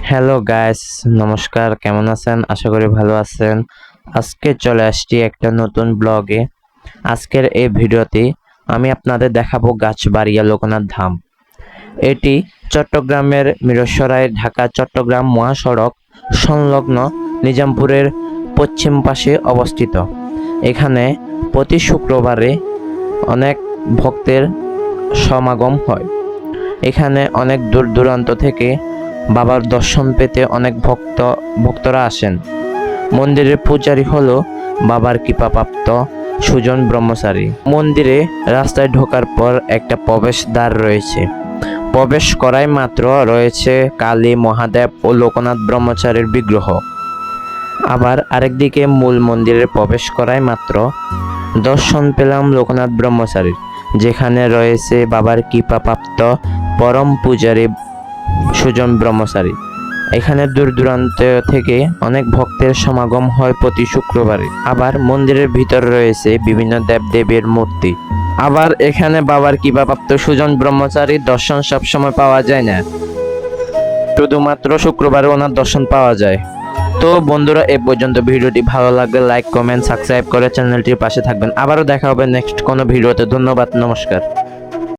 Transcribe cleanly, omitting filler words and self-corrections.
Hello guys, নমস্কার। কেমন আছেন? আশা করি ভালো আছেন। আজকে চলে আসছি একটা নতুন ব্লগে। আজকের এই ভিডিওতে আমি আপনাদের দেখাবো গাছবাড়িয়া লোকনাথ ধাম। এটি চট্টগ্রামের মিরসরাই ঢাকা চট্টগ্রাম মহাসড়ক সংলগ্ন নিজামপুরের পশ্চিম পাশে অবস্থিত। এখানে প্রতি শুক্রবারে অনেক ভক্তের সমাগম হয়। এখানে অনেক দূর দূরান্ত থেকে বাবার দর্শন পেতে অনেক ভক্তরা আসেন। মন্দিরের পূজারী হলো বাবার কৃপাপ্রাপ্ত সুজন ব্রহ্মচারী। মন্দিরে রাস্তায় ঢোকার পর একটা প্রবেশ দ্বার রয়েছে। প্রবেশ করাই মাত্র রয়েছে কালী, মহাদেব ও লোকনাথ ব্রহ্মচারীর বিগ্রহ। আবার আরেকদিকে মূল মন্দিরে প্রবেশ করাই মাত্র দর্শন পেলাম লোকনাথ ব্রহ্মচারীর, যেখানে রয়েছে বাবার কৃপাপ্রাপ্ত পরম পূজারী সুজন ব্রহ্মচারী। এখানে দূর দূরান্ত থেকে অনেক ভক্তের সমাগম হয় প্রতি শুক্রবারে। আবার মন্দিরের ভিতর রয়েছে বিভিন্ন দেবদেবীর মূর্তি। আবার এখানে বাবার কৃপাপ্রাপ্ত সুজন ব্রহ্মচারীর দর্শন সবসময় পাওয়া যায় না, শুধুমাত্র শুক্রবারে ওনার দর্শন পাওয়া যায়। তো বন্ধুরা, এ পর্যন্ত ভিডিওটি ভালো লাগলে লাইক, কমেন্ট, সাবস্ক্রাইব করে চ্যানেলটির পাশে থাকবেন। আবারও দেখা হবে নেক্সট কোনো ভিডিওতে। ধন্যবাদ, নমস্কার।